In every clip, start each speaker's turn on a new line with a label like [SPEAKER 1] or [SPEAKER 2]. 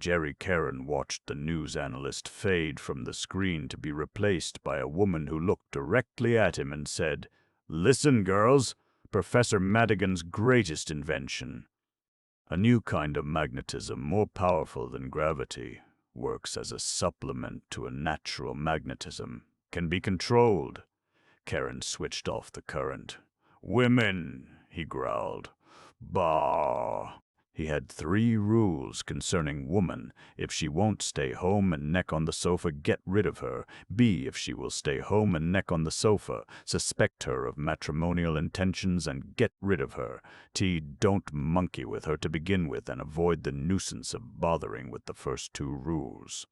[SPEAKER 1] Jerry Caron watched the news analyst fade from the screen to be replaced by a woman who looked directly at him and said, "Listen, girls, Professor Madigan's greatest invention. A new kind of magnetism more powerful than gravity, works as a supplement to a natural magnetism, can be controlled." Caron switched off the current. "Women," he growled. "Bah." He had 3 rules concerning woman. If she won't stay home and neck on the sofa, get rid of her. B, if she will stay home and neck on the sofa, suspect her of matrimonial intentions and get rid of her. T, don't monkey with her to begin with and avoid the nuisance of bothering with the first 2 rules.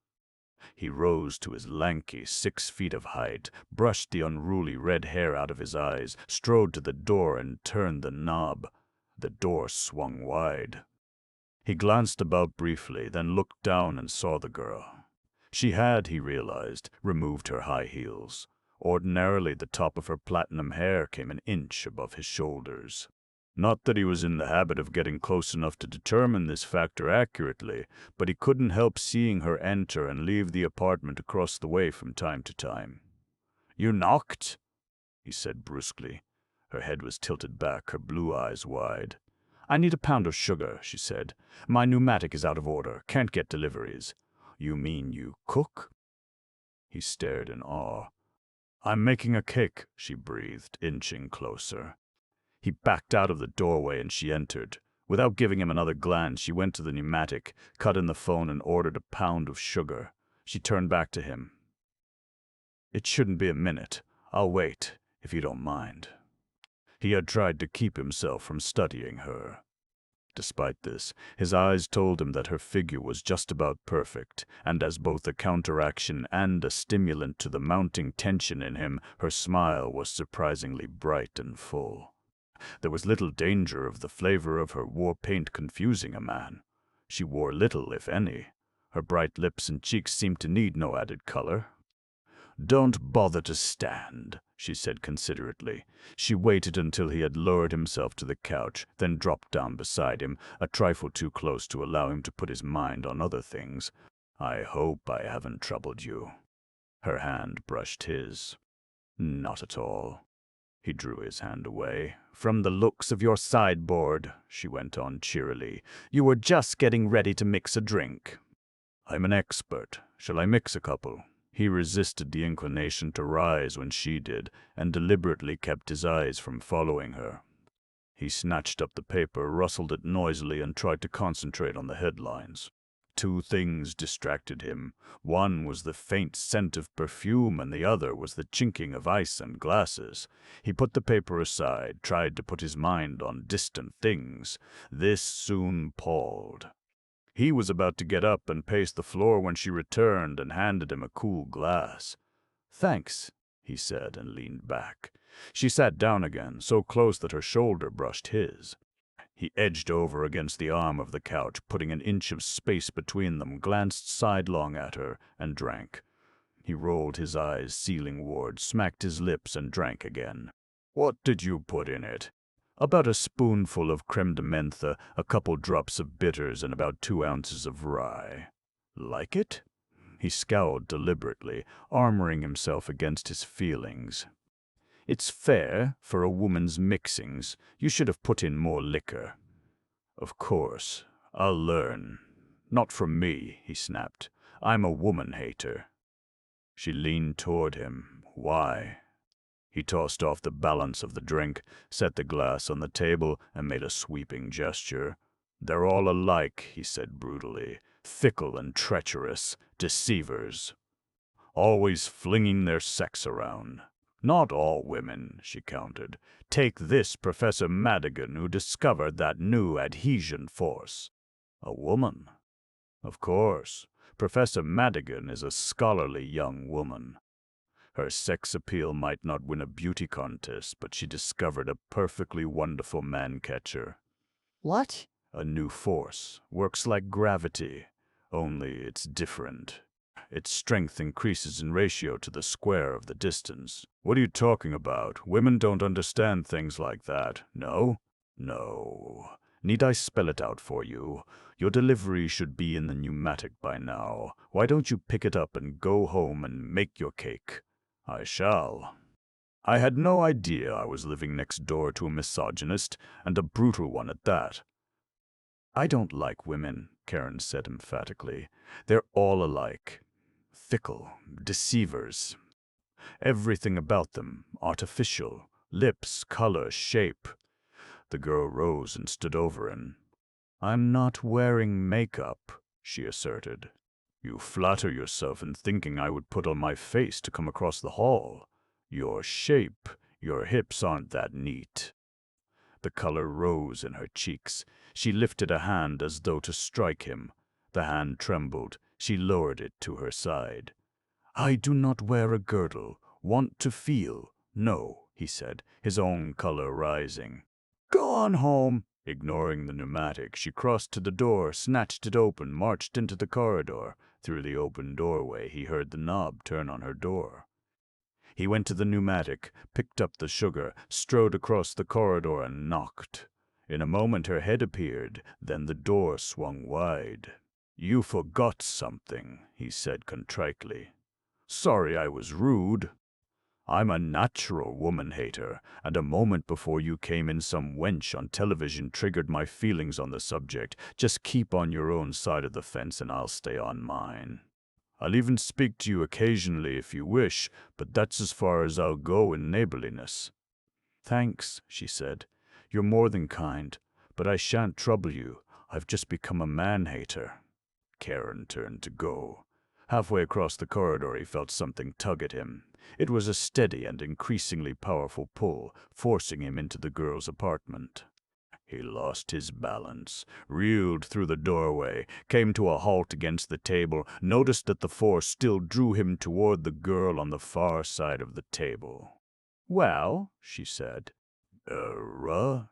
[SPEAKER 1] He rose to his lanky 6 feet of height, brushed the unruly red hair out of his eyes, strode to the door and turned the knob. The door swung wide. He glanced about briefly, then looked down and saw the girl. She had, he realized, removed her high heels. Ordinarily, the top of her platinum hair came an inch above his shoulders. Not that he was in the habit of getting close enough to determine this factor accurately, but he couldn't help seeing her enter and leave the apartment across the way from time to time. "You knocked?" he said brusquely. Her head was tilted back, her blue eyes wide. "I need a pound of sugar," she said. "My pneumatic is out of order. Can't get deliveries." "You mean you cook?" He stared in awe. "I'm making a cake," she breathed, inching closer. He backed out of the doorway and she entered. Without giving him another glance, she went to the pneumatic, cut in the phone and ordered a pound of sugar. She turned back to him. "It shouldn't be a minute. I'll wait, if you don't mind." He had tried to keep himself from studying her. Despite this, his eyes told him that her figure was just about perfect, and as both a counteraction and a stimulant to the mounting tension in him, her smile was surprisingly bright and full. There was little danger of the flavor of her war paint confusing a man. She wore little, if any. Her bright lips and cheeks seemed to need no added color. "Don't bother to stand," she said considerately. She waited until he had lowered himself to the couch, then dropped down beside him, a trifle too close to allow him to put his mind on other things. "I hope I haven't troubled you." Her hand brushed his. "Not at all." He drew his hand away. "From the looks of your sideboard," she went on cheerily, "you were just getting ready to mix a drink." "I'm an expert. Shall I mix a couple?" He resisted the inclination to rise when she did, and deliberately kept his eyes from following her. He snatched up the paper, rustled it noisily, and tried to concentrate on the headlines. 2 things distracted him. One was the faint scent of perfume, and the other was the chinking of ice and glasses. He put the paper aside, tried to put his mind on distant things. This soon palled. He was about to get up and pace the floor when she returned and handed him a cool glass. "Thanks," he said, and leaned back. She sat down again, so close that her shoulder brushed his. He edged over against the arm of the couch, putting an inch of space between them, glanced sidelong at her, and drank. He rolled his eyes ceilingward, smacked his lips, and drank again. "What did you put in it?" "About a spoonful of creme de menthe, a couple drops of bitters, and about 2 ounces of rye." "Like it?" He scowled deliberately, armoring himself against his feelings. "It's fair for a woman's mixings. You should have put in more liquor." "Of course. I'll learn." "Not from me," he snapped. "I'm a woman-hater." She leaned toward him. "Why?" He tossed off the balance of the drink, set the glass on the table, and made a sweeping gesture. "They're all alike," he said brutally. "Fickle and treacherous. Deceivers. Always flinging their sex around." "Not all women," she countered. "Take this Professor Madigan, who discovered that new adhesion force." "A woman?" "Of course. Professor Madigan is a scholarly young woman. Her sex appeal might not win a beauty contest, but she discovered a perfectly wonderful man-catcher."
[SPEAKER 2] "What?"
[SPEAKER 1] "A new force. Works like gravity. Only it's different. Its strength increases in ratio to the square of the distance." "What are you talking about? Women don't understand things like that." "No?" "No. Need I spell it out for you? Your delivery should be in the pneumatic by now. Why don't you pick it up and go home and make your cake? I shall. I had no idea I was living next door to a misogynist, and a brutal one at that. I don't like women, Karen said emphatically. They're all alike. Fickle, deceivers. Everything about them, artificial. Lips, color, shape. The girl rose and stood over him. I'm not wearing makeup, she asserted. You flatter yourself in thinking I would put on my face to come across the hall. Your shape, your hips aren't that neat. The color rose in her cheeks. She lifted a hand as though to strike him. The hand trembled. She lowered it to her side. I do not wear a girdle. Want to feel. No, he said, his own color rising. Go on home. Ignoring the pneumatic, she crossed to the door, snatched it open, marched into the corridor. Through the open doorway, he heard the knob turn on her door. He went to the pneumatic, picked up the sugar, strode across the corridor and knocked. In a moment her head appeared, then the door swung wide. You forgot something, he said contritely. Sorry I was rude. I'm a natural woman-hater, and a moment before you came in some wench on television triggered my feelings on the subject. Just keep on your own side of the fence and I'll stay on mine. I'll even speak to you occasionally if you wish, but that's as far as I'll go in neighborliness. Thanks, she said. You're more than kind, but I shan't trouble you. I've just become a man-hater. Karen turned to go. Halfway across the corridor he felt something tug at him. It was a steady and increasingly powerful pull, forcing him into the girl's apartment. He lost his balance, reeled through the doorway, came to a halt against the table, noticed that the force still drew him toward the girl on the far side of the table. Well, she said.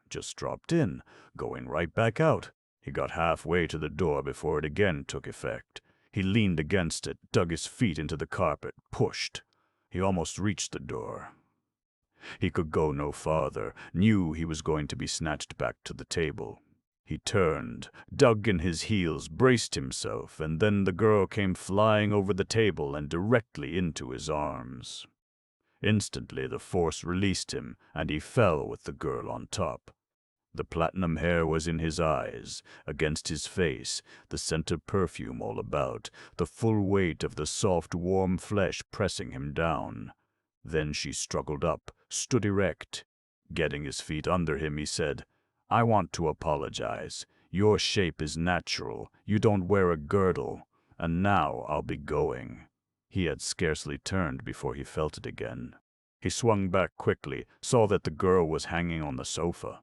[SPEAKER 1] Just dropped in, going right back out. He got halfway to the door before it again took effect. He leaned against it, dug his feet into the carpet, pushed. He almost reached the door. He could go no farther, knew he was going to be snatched back to the table. He turned, dug in his heels, braced himself, and then the girl came flying over the table and directly into his arms. Instantly the force released him, and he fell with the girl on top. The platinum hair was in his eyes, against his face, the scent of perfume all about, the full weight of the soft, warm flesh pressing him down. Then she struggled up, stood erect. Getting his feet under him, he said, I want to apologize. Your shape is natural. You don't wear a girdle. And now I'll be going. He had scarcely turned before he felt it again. He swung back quickly, saw that the girl was hanging on the sofa.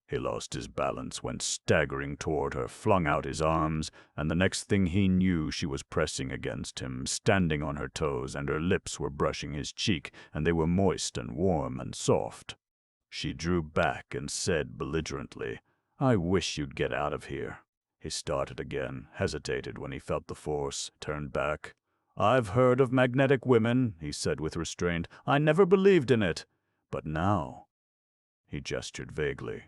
[SPEAKER 1] He lost his balance, went staggering toward her, flung out his arms, and the next thing he knew she was pressing against him, standing on her toes, and her lips were brushing his cheek, and they were moist and warm and soft. She drew back and said belligerently, I wish you'd get out of here. He started again, hesitated when he felt the force, turned back. I've heard of magnetic women, he said with restraint. I never believed in it. But now... He gestured vaguely.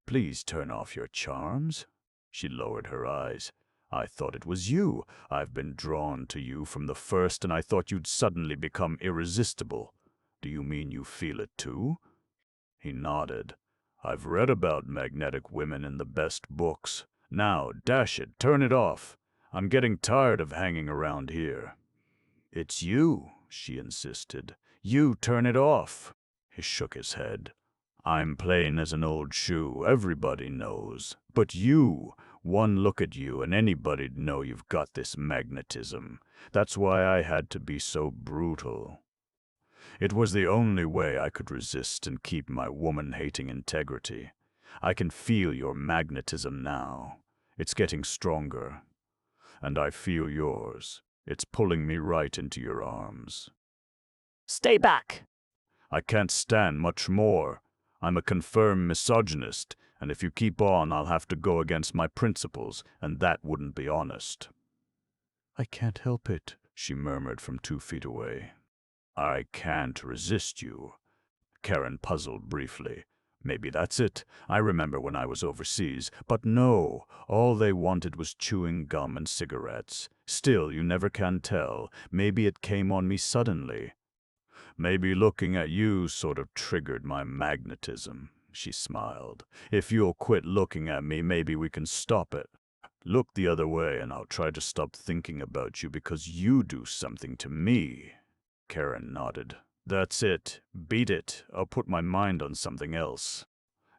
[SPEAKER 1] Please turn off your charms. She lowered her eyes. I thought it was you. I've been drawn to you from the first, and I thought you'd suddenly become irresistible. Do you mean you feel it too? He nodded. I've read about magnetic women in the best books. Now, dash it, turn it off. I'm getting tired of hanging around here. It's you, she insisted. You turn it off. He shook his head. I'm plain as an old shoe, everybody knows. But you, one look at you and anybody'd know you've got this magnetism. That's why I had to be so brutal. It was the only way I could resist and keep my woman-hating integrity. I can feel your magnetism now. It's getting stronger. And I feel yours. It's pulling me right into your arms.
[SPEAKER 2] Stay back!
[SPEAKER 1] I can't stand much more. I'm a confirmed misogynist, and if you keep on, I'll have to go against my principles, and that wouldn't be honest. I can't help it, she murmured from 2 feet away. I can't resist you. Karen puzzled briefly. Maybe that's it. I remember when I was overseas. But no, all they wanted was chewing gum and cigarettes. Still, you never can tell. Maybe it came on me suddenly. Maybe looking at you sort of triggered my magnetism, she smiled. If you'll quit looking at me, maybe we can stop it. Look the other way and I'll try to stop thinking about you because you do something to me. Karen nodded. That's it. Beat it. I'll put my mind on something else.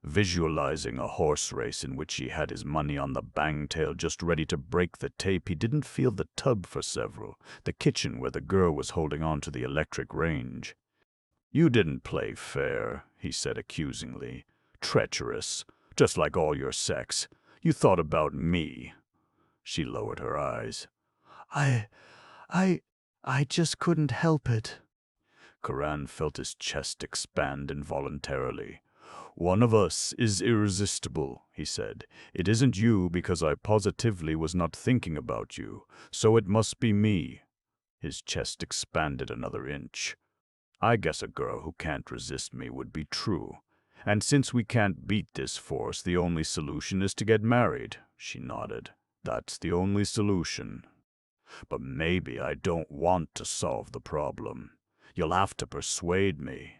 [SPEAKER 1] Visualizing a horse race in which he had his money on the bangtail just ready to break the tape, he didn't feel the tub for several, the kitchen where the girl was holding on to the electric range. You didn't play fair, he said accusingly. Treacherous, just like all your sex. You thought about me. She lowered her eyes. I just couldn't help it. Karan felt his chest expand involuntarily. One of us is irresistible, he said. It isn't you because I positively was not thinking about you, so it must be me. His chest expanded another inch. I guess a girl who can't resist me would be true. And since we can't beat this force, the only solution is to get married, she nodded. That's the only solution. But maybe I don't want to solve the problem. You'll have to persuade me.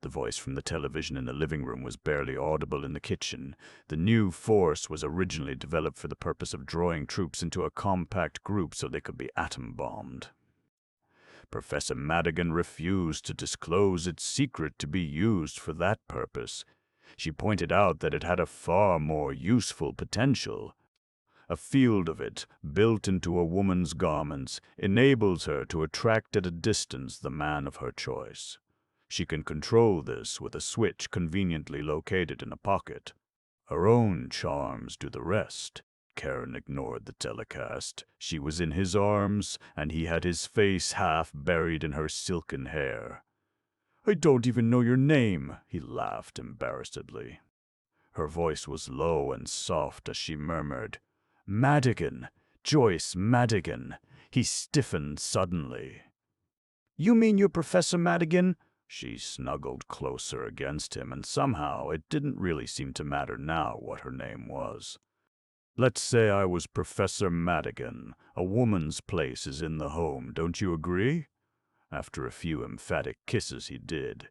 [SPEAKER 1] The voice from the television in the living room was barely audible in the kitchen. The new force was originally developed for the purpose of drawing troops into a compact group so they could be atom-bombed. Professor Madigan refused to disclose its secret to be used for that purpose. She pointed out that it had a far more useful potential. A field of it, built into a woman's garments, enables her to attract at a distance the man of her choice. She can control this with a switch conveniently located in a pocket. Her own charms do the rest. Karen ignored the telecast. She was in his arms, and he had his face half buried in her silken hair. I don't even know your name, he laughed embarrassedly. Her voice was low and soft as she murmured, Madigan, Joyce Madigan. He stiffened suddenly. You mean you're Professor Madigan? She snuggled closer against him, and somehow it didn't really seem to matter now what her name was. Let's say I was Professor Madigan. A woman's place is in the home, don't you agree? After a few emphatic kisses he did.